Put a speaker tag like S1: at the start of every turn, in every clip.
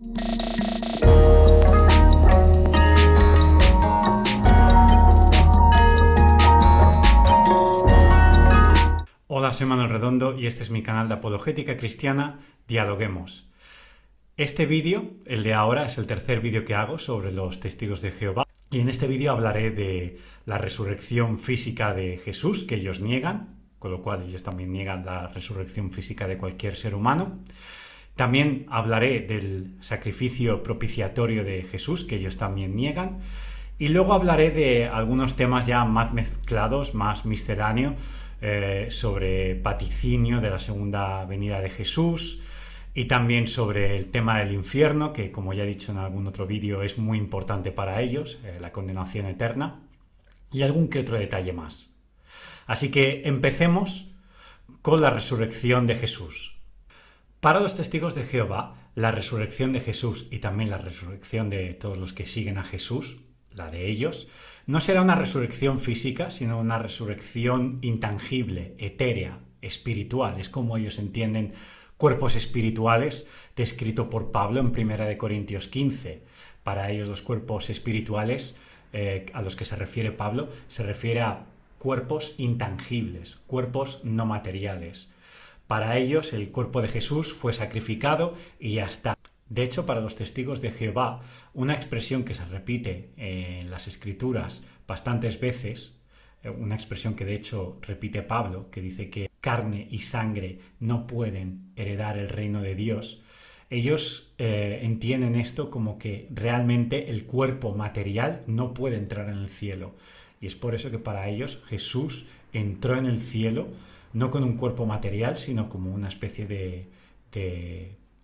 S1: Hola, soy Manuel Redondo y este es mi canal de apologética cristiana, Dialoguemos. Este vídeo, el de ahora, es el tercer vídeo que hago sobre los testigos de Jehová. Y en este vídeo hablaré de la resurrección física de Jesús, que ellos niegan, con lo cual ellos también niegan la resurrección física de cualquier ser humano. También hablaré del sacrificio propiciatorio de Jesús, que ellos también niegan. Y luego hablaré de algunos temas ya más mezclados, más misceláneos, sobre vaticinio de la segunda venida de Jesús y también sobre el tema del infierno, que como ya he dicho en algún otro vídeo es muy importante para ellos, la condenación eterna, y algún que otro detalle más. Así que empecemos con la resurrección de Jesús. Para los testigos de Jehová, la resurrección de Jesús y también la resurrección de todos los que siguen a Jesús, la de ellos, no será una resurrección física, sino una resurrección intangible, etérea, espiritual. Es como ellos entienden cuerpos espirituales, descrito por Pablo en 1 Corintios 15. Para ellos los cuerpos espirituales a los que se refiere Pablo, se refiere a cuerpos intangibles, cuerpos no materiales. Para ellos el cuerpo de Jesús fue sacrificado y ya está. De hecho, para los testigos de Jehová, una expresión que se repite en las Escrituras bastantes veces, una expresión que de hecho repite Pablo, que dice que carne y sangre no pueden heredar el reino de Dios, ellos entienden esto como que realmente el cuerpo material no puede entrar en el cielo. Y es por eso que para ellos Jesús entró en el cielo, no con un cuerpo material, sino como una especie de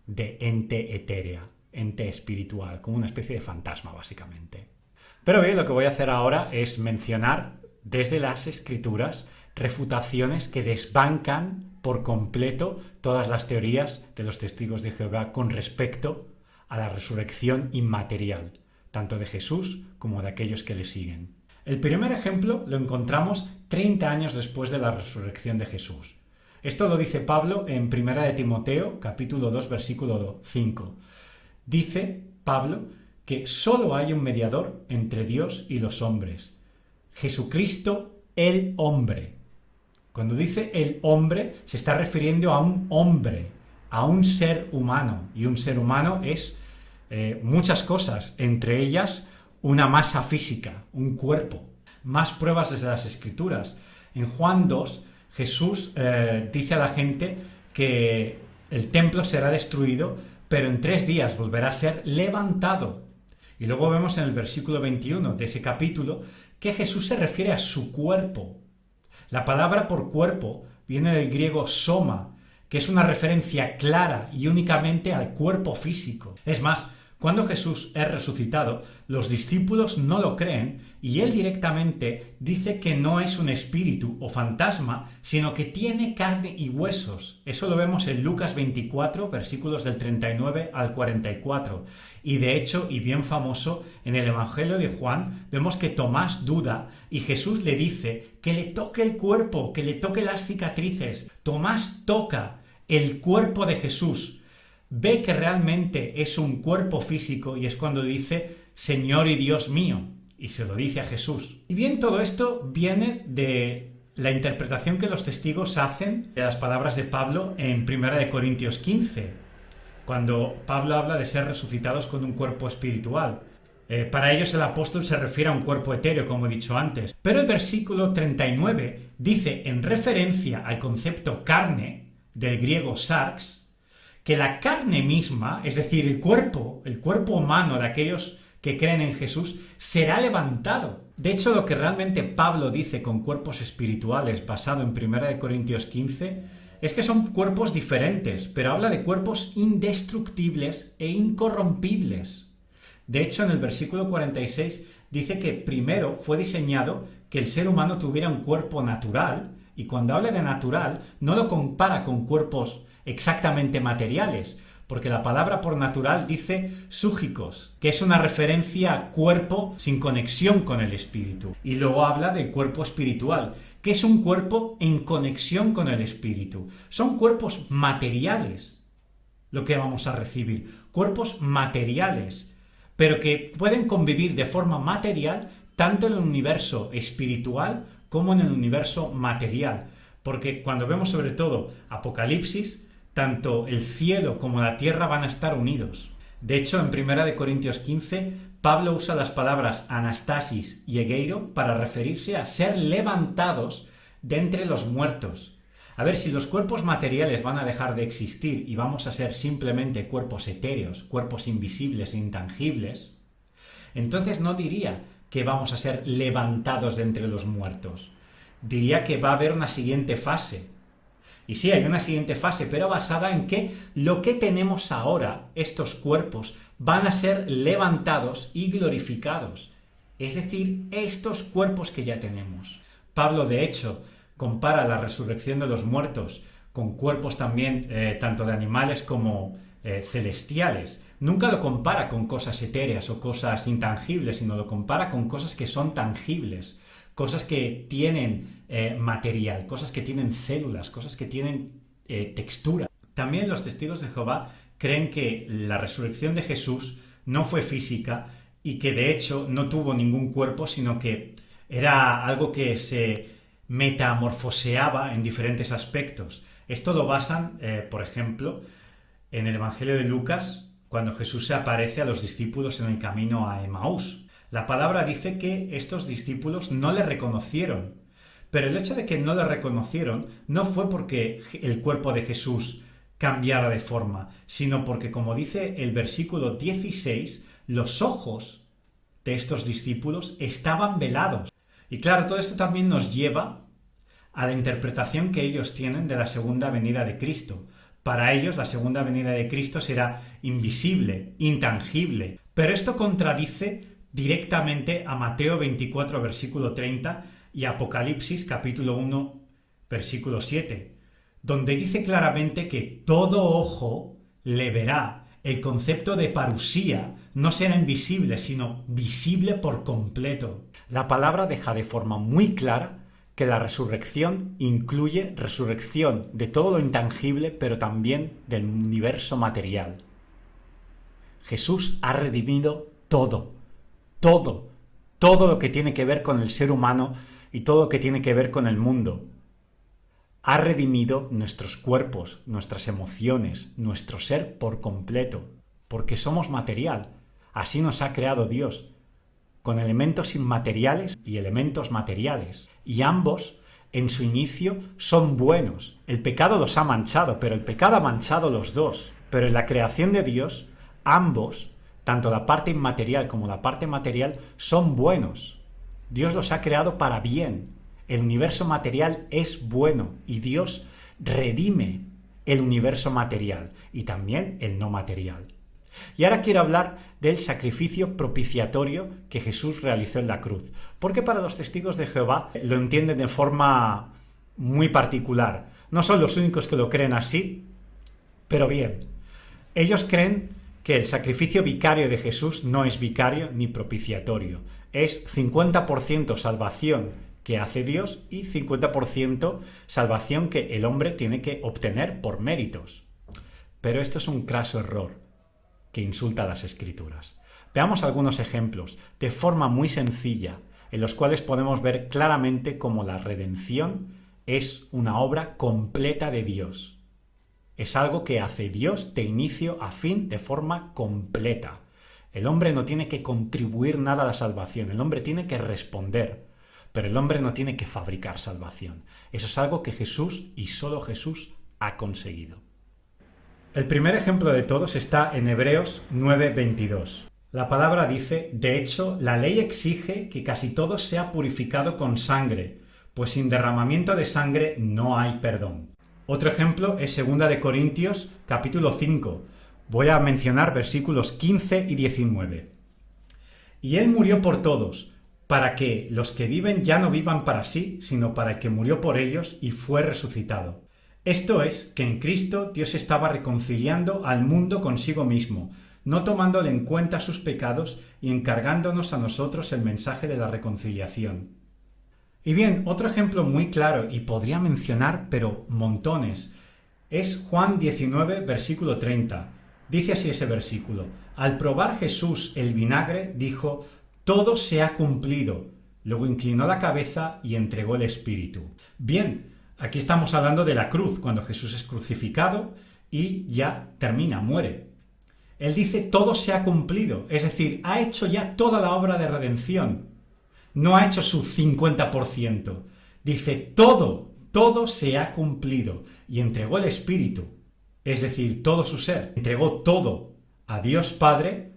S1: ente etérea, ente espiritual, como una especie de fantasma básicamente. Pero bien, lo que voy a hacer ahora es mencionar desde las Escrituras refutaciones que desbancan por completo todas las teorías de los testigos de Jehová con respecto a la resurrección inmaterial, tanto de Jesús como de aquellos que le siguen. El primer ejemplo lo encontramos 30 años después de la resurrección de Jesús. Esto lo dice Pablo en 1 Timoteo, capítulo 2, versículo 5. Dice Pablo que solo hay un mediador entre Dios y los hombres, Jesucristo el hombre. Cuando dice el hombre, se está refiriendo a un hombre, a un ser humano. Y un ser humano es muchas cosas, entre ellas una masa física, un cuerpo. Más pruebas desde las Escrituras. En Juan 2, Jesús dice a la gente que el templo será destruido, pero en 3 días volverá a ser levantado. Y luego vemos en el versículo 21 de ese capítulo que Jesús se refiere a su cuerpo. La palabra por cuerpo viene del griego soma, que es una referencia clara y únicamente al cuerpo físico. Es más, cuando Jesús es resucitado, los discípulos no lo creen y él directamente dice que no es un espíritu o fantasma, sino que tiene carne y huesos. Eso lo vemos en Lucas 24, versículos del 39 al 44. Y de hecho, y bien famoso, en el Evangelio de Juan, vemos que Tomás duda y Jesús le dice que le toque el cuerpo, que le toque las cicatrices. Tomás toca el cuerpo de Jesús, ve que realmente es un cuerpo físico y es cuando dice Señor y Dios mío, y se lo dice a Jesús. Y bien, todo esto viene de la interpretación que los testigos hacen de las palabras de Pablo en 1 Corintios 15, cuando Pablo habla de ser resucitados con un cuerpo espiritual. Para ellos el apóstol se refiere a un cuerpo etéreo, como he dicho antes. Pero el versículo 39 dice, en referencia al concepto carne, del griego sarx, que la carne misma, es decir, el cuerpo humano de aquellos que creen en Jesús, será levantado. De hecho, lo que realmente Pablo dice con cuerpos espirituales basado en 1 Corintios 15 es que son cuerpos diferentes, pero habla de cuerpos indestructibles e incorrompibles. De hecho, en el versículo 46 dice que primero fue diseñado que el ser humano tuviera un cuerpo natural, y cuando habla de natural no lo compara con cuerpos exactamente materiales, porque la palabra por natural dice súgicos, que es una referencia a cuerpo sin conexión con el espíritu. Y luego habla del cuerpo espiritual, que es un cuerpo en conexión con el espíritu. Son cuerpos materiales. lo que vamos a recibir, cuerpos materiales, pero que pueden convivir de forma material tanto en el universo espiritual como en el universo material. Porque cuando vemos sobre todo Apocalipsis, tanto el cielo como la tierra van a estar unidos. De hecho, en 1 Corintios 15, Pablo usa las palabras anastasis y egeiro para referirse a ser levantados de entre los muertos. A ver, si los cuerpos materiales van a dejar de existir y vamos a ser simplemente cuerpos etéreos, cuerpos invisibles e intangibles, entonces no diría que vamos a ser levantados de entre los muertos. Diría que va a haber una siguiente fase. Y sí, hay una siguiente fase, pero basada en que lo que tenemos ahora, estos cuerpos, van a ser levantados y glorificados. Es decir, estos cuerpos que ya tenemos. Pablo, de hecho, compara la resurrección de los muertos con cuerpos también, tanto de animales como celestiales. Nunca lo compara con cosas etéreas o cosas intangibles, sino lo compara con cosas que son tangibles, cosas que tienen material, cosas que tienen células, cosas que tienen textura. También los testigos de Jehová creen que la resurrección de Jesús no fue física y que de hecho no tuvo ningún cuerpo, sino que era algo que se metamorfoseaba en diferentes aspectos. Esto lo basan, por ejemplo, en el Evangelio de Lucas, cuando Jesús se aparece a los discípulos en el camino a Emaús. La palabra dice que estos discípulos no le reconocieron, pero el hecho de que no le reconocieron no fue porque el cuerpo de Jesús cambiara de forma, sino porque, como dice el versículo 16, los ojos de estos discípulos estaban velados. Y claro, todo esto también nos lleva a la interpretación que ellos tienen de la segunda venida de Cristo. Para ellos la segunda venida de Cristo será invisible, intangible, pero esto contradice directamente a Mateo 24, versículo 30 y Apocalipsis, capítulo 1, versículo 7, donde dice claramente que todo ojo le verá. El concepto de parusía no será invisible, sino visible por completo. La palabra deja de forma muy clara que la resurrección incluye resurrección de todo lo intangible, pero también del universo material. Jesús ha redimido todo lo que tiene que ver con el ser humano y todo lo que tiene que ver con el mundo. Ha redimido nuestros cuerpos, nuestras emociones, nuestro ser por completo, porque somos material. Así nos ha creado Dios, con elementos inmateriales y elementos materiales. Y ambos, en su inicio, son buenos. El pecado los ha manchado, pero el pecado ha manchado los dos. Pero en la creación de Dios, ambos, tanto la parte inmaterial como la parte material, son buenos. Dios los ha creado para bien. El universo material es bueno y Dios redime el universo material y también el no material. Y ahora quiero hablar del sacrificio propiciatorio que Jesús realizó en la cruz, porque para los testigos de Jehová lo entienden de forma muy particular. No son los únicos que lo creen así, pero bien, ellos creen que el sacrificio vicario de Jesús no es vicario ni propiciatorio. Es 50% salvación que hace Dios y 50% salvación que el hombre tiene que obtener por méritos. Pero esto es un craso error que insulta a las Escrituras. Veamos algunos ejemplos de forma muy sencilla en los cuales podemos ver claramente cómo la redención es una obra completa de Dios. Es algo que hace Dios de inicio a fin de forma completa. El hombre no tiene que contribuir nada a la salvación, el hombre tiene que responder, pero el hombre no tiene que fabricar salvación. Eso es algo que Jesús y solo Jesús ha conseguido. El primer ejemplo de todos está en Hebreos 9:22. La palabra dice: de hecho, la ley exige que casi todo sea purificado con sangre, pues sin derramamiento de sangre no hay perdón. Otro ejemplo es 2 Corintios capítulo 5. Voy a mencionar versículos 15 y 19. Y él murió por todos, para que los que viven ya no vivan para sí, sino para el que murió por ellos y fue resucitado. Esto es, que en Cristo Dios estaba reconciliando al mundo consigo mismo, no tomándole en cuenta sus pecados y encargándonos a nosotros el mensaje de la reconciliación. Y bien, otro ejemplo muy claro, y podría mencionar, pero montones, Es Juan 19, versículo 30. Dice así ese versículo: al probar Jesús el vinagre, dijo: todo se ha cumplido. Luego inclinó la cabeza y entregó el espíritu. Bien, aquí estamos hablando de la cruz, cuando Jesús es crucificado y ya termina, muere. Él dice: todo se ha cumplido, es decir, ha hecho ya toda la obra de redención. No ha hecho su 50%. Dice: todo se ha cumplido. Y entregó el espíritu, es decir, todo su ser. Entregó todo a Dios Padre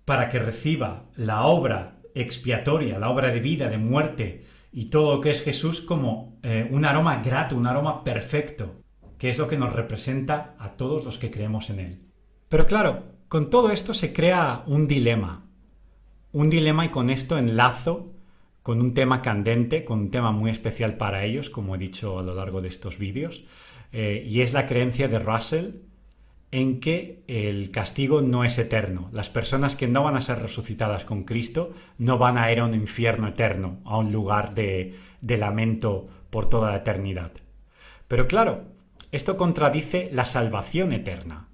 S1: para que reciba la obra expiatoria, la obra de vida, de muerte y todo lo que es Jesús como un aroma grato, un aroma perfecto, que es lo que nos representa a todos los que creemos en Él. Pero claro, con todo esto se crea un dilema y con esto enlazo con un tema candente, con un tema muy especial para ellos, como he dicho a lo largo de estos vídeos, y es la creencia de Russell en que el castigo no es eterno. Las personas que no van a ser resucitadas con Cristo no van a ir a un infierno eterno, a un lugar de lamento por toda la eternidad. Pero claro, esto contradice la salvación eterna.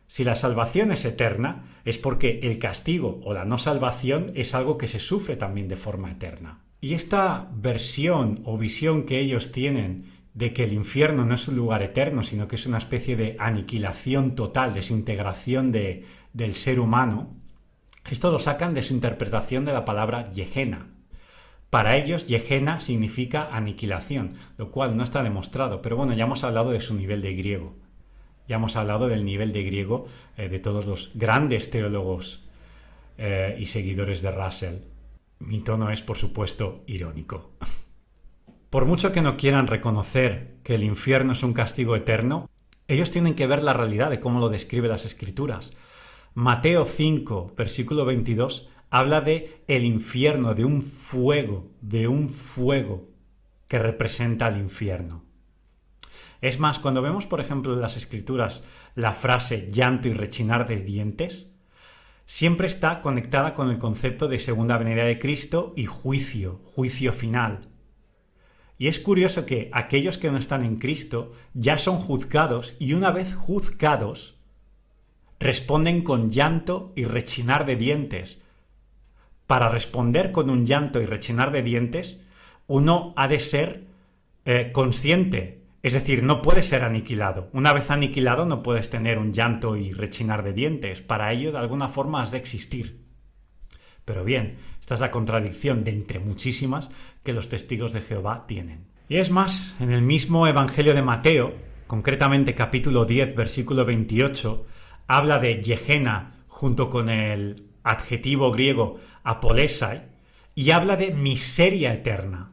S1: Si la salvación es eterna, es porque el castigo o la no salvación es algo que se sufre también de forma eterna. Y esta versión o visión que ellos tienen de que el infierno no es un lugar eterno, sino que es una especie de aniquilación total, desintegración del ser humano, esto lo sacan de su interpretación de la palabra Gehenna. Para ellos, Gehenna significa aniquilación, lo cual no está demostrado, pero bueno, ya hemos hablado de su nivel de griego. Ya hemos hablado del nivel de griego de todos los grandes teólogos y seguidores de Russell. Mi tono es, por supuesto, irónico. Por mucho que no quieran reconocer que el infierno es un castigo eterno, ellos tienen que ver la realidad de cómo lo describe las Escrituras. Mateo 5, versículo 22, habla de el infierno, de un fuego que representa al infierno. Es más, cuando vemos, por ejemplo, en las Escrituras la frase llanto y rechinar de dientes, siempre está conectada con el concepto de segunda venida de Cristo y juicio final. Y es curioso que aquellos que no están en Cristo ya son juzgados y una vez juzgados responden con llanto y rechinar de dientes. Para responder con un llanto y rechinar de dientes, uno ha de ser consciente. Es decir, no puede ser aniquilado. Una vez aniquilado no puedes tener un llanto y rechinar de dientes. Para ello, de alguna forma, has de existir. Pero bien, esta es la contradicción de entre muchísimas que los testigos de Jehová tienen. Y es más, en el mismo Evangelio de Mateo, concretamente capítulo 10, versículo 28, habla de Gehenna junto con el adjetivo griego apolesai y habla de miseria eterna.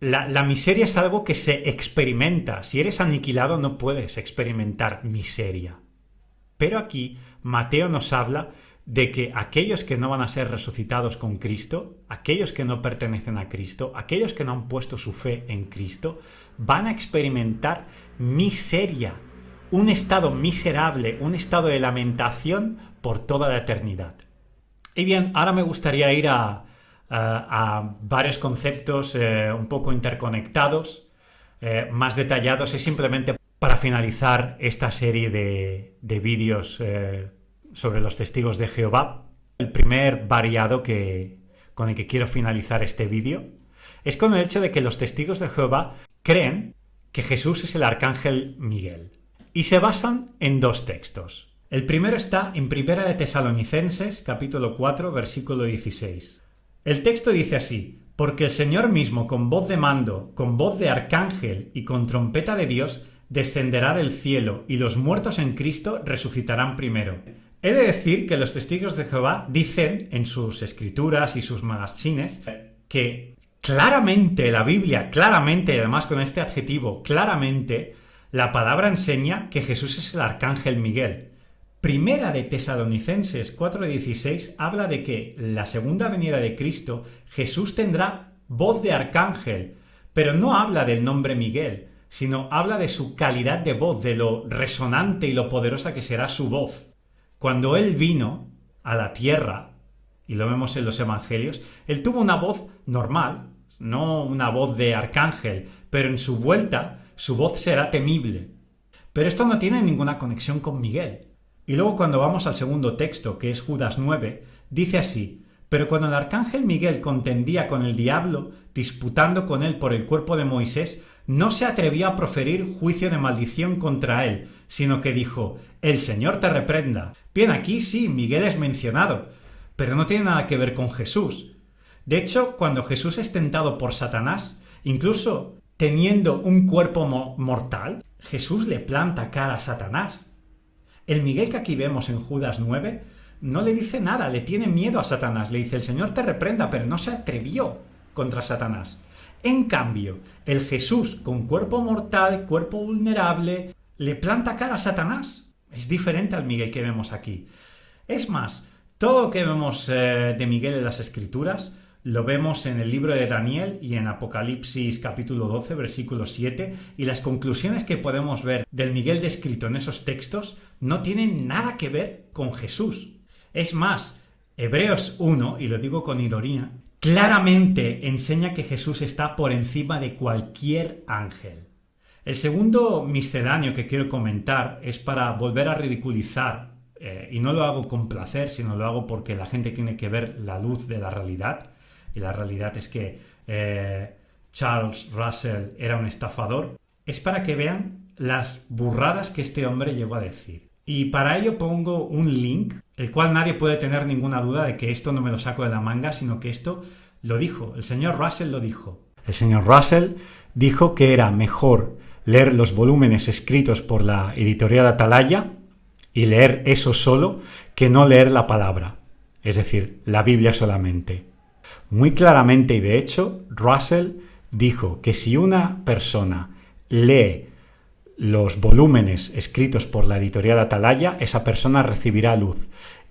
S1: La miseria es algo que se experimenta. Si eres aniquilado no puedes experimentar miseria. Pero aquí Mateo nos habla de que aquellos que no van a ser resucitados con Cristo, aquellos que no pertenecen a Cristo, aquellos que no han puesto su fe en Cristo, van a experimentar miseria, un estado miserable, un estado de lamentación por toda la eternidad. Y bien, ahora me gustaría ir a varios conceptos un poco interconectados, más detallados, es simplemente para finalizar esta serie de vídeos sobre los testigos de Jehová. El primer variado con el que quiero finalizar este vídeo es con el hecho de que los testigos de Jehová creen que Jesús es el arcángel Miguel y se basan en dos textos. El primero está en Primera de Tesalonicenses, capítulo 4, versículo 16. El texto dice así: porque el Señor mismo, con voz de mando, con voz de arcángel y con trompeta de Dios, descenderá del cielo, y los muertos en Cristo resucitarán primero. He de decir que los testigos de Jehová dicen en sus escrituras y sus magazines que claramente la Biblia, claramente, y además con este adjetivo, claramente, la palabra enseña que Jesús es el arcángel Miguel. Primera de Tesalonicenses 4:16 habla de que la segunda venida de Cristo, Jesús tendrá voz de arcángel, pero no habla del nombre Miguel, sino habla de su calidad de voz, de lo resonante y lo poderosa que será su voz. Cuando Él vino a la tierra, y lo vemos en los evangelios, Él tuvo una voz normal, no una voz de arcángel, pero en su vuelta, su voz será temible. Pero esto no tiene ninguna conexión con Miguel. Y luego cuando vamos al segundo texto, que es Judas 9, dice así: pero cuando el arcángel Miguel contendía con el diablo, disputando con él por el cuerpo de Moisés, no se atrevió a proferir juicio de maldición contra él, sino que dijo: el Señor te reprenda. Bien, aquí sí, Miguel es mencionado, pero no tiene nada que ver con Jesús. De hecho, cuando Jesús es tentado por Satanás, incluso teniendo un cuerpo mortal, Jesús le planta cara a Satanás. El Miguel que aquí vemos en Judas 9 no le dice nada, le tiene miedo a Satanás, le dice: el Señor te reprenda, pero no se atrevió contra Satanás. En cambio, el Jesús con cuerpo mortal, cuerpo vulnerable, le planta cara a Satanás. Es diferente al Miguel que vemos aquí. Es más, todo lo que vemos de Miguel en las Escrituras lo vemos en el libro de Daniel y en Apocalipsis capítulo 12, versículo 7, y las conclusiones que podemos ver del Miguel descrito en esos textos no tienen nada que ver con Jesús. Es más, Hebreos 1, y lo digo con ironía, claramente enseña que Jesús está por encima de cualquier ángel. El segundo misceláneo que quiero comentar es para volver a ridiculizar, y no lo hago con placer, sino lo hago porque la gente tiene que ver la luz de la realidad, y la realidad es que Charles Russell era un estafador. Es para que vean las burradas que este hombre llegó a decir. Y para ello pongo un link, el cual nadie puede tener ninguna duda de que esto no me lo saco de la manga, sino que esto lo dijo, el señor Russell lo dijo. El señor Russell dijo que era mejor leer los volúmenes escritos por la editorial Atalaya y leer eso solo que no leer la palabra, es decir, la Biblia solamente. Muy claramente, y de hecho, Russell dijo que si una persona lee los volúmenes escritos por la editorial Atalaya, esa persona recibirá luz.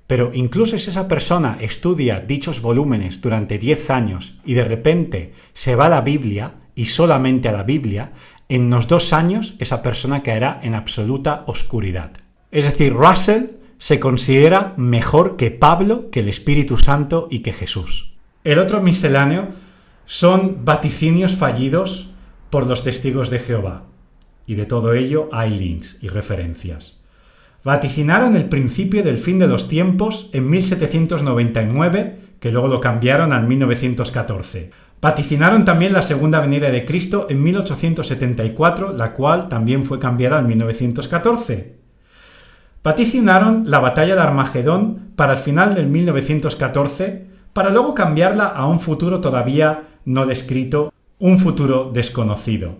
S1: Pero incluso si esa persona estudia dichos volúmenes durante 10 años y de repente se va a la Biblia, y solamente a la Biblia, en unos 2 años esa persona caerá en absoluta oscuridad. Es decir, Russell se considera mejor que Pablo, que el Espíritu Santo y que Jesús. El otro misceláneo son vaticinios fallidos por los testigos de Jehová. Y de todo ello hay links y referencias. Vaticinaron el principio del fin de los tiempos en 1799, que luego lo cambiaron al 1914. Vaticinaron también la segunda venida de Cristo en 1874, la cual también fue cambiada en 1914. Vaticinaron la batalla de Armagedón para el final del 1914, para luego cambiarla a un futuro todavía no descrito, un futuro desconocido.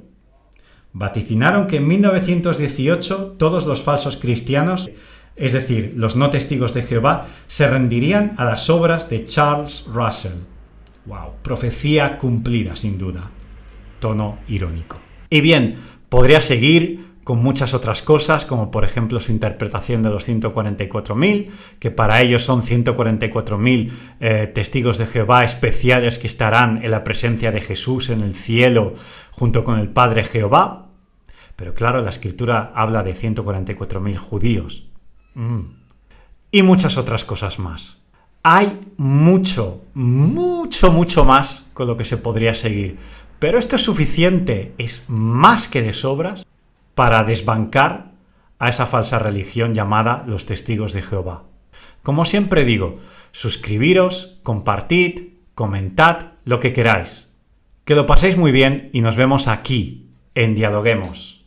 S1: Vaticinaron que en 1918 todos los falsos cristianos, es decir, los no testigos de Jehová, se rendirían a las obras de Charles Russell. ¡Wow! Profecía cumplida, sin duda. Tono irónico. Y bien, podría seguir con muchas otras cosas, como por ejemplo su interpretación de los 144.000, que para ellos son 144.000 testigos de Jehová especiales que estarán en la presencia de Jesús en el cielo junto con el Padre Jehová. Pero claro, la Escritura habla de 144.000 judíos. Y muchas otras cosas más. Hay mucho más con lo que se podría seguir. Pero esto es suficiente, es más que de sobras para desbancar a esa falsa religión llamada los testigos de Jehová. Como siempre digo, suscribiros, compartid, comentad, lo que queráis. Que lo paséis muy bien y nos vemos aquí, en Dialoguemos.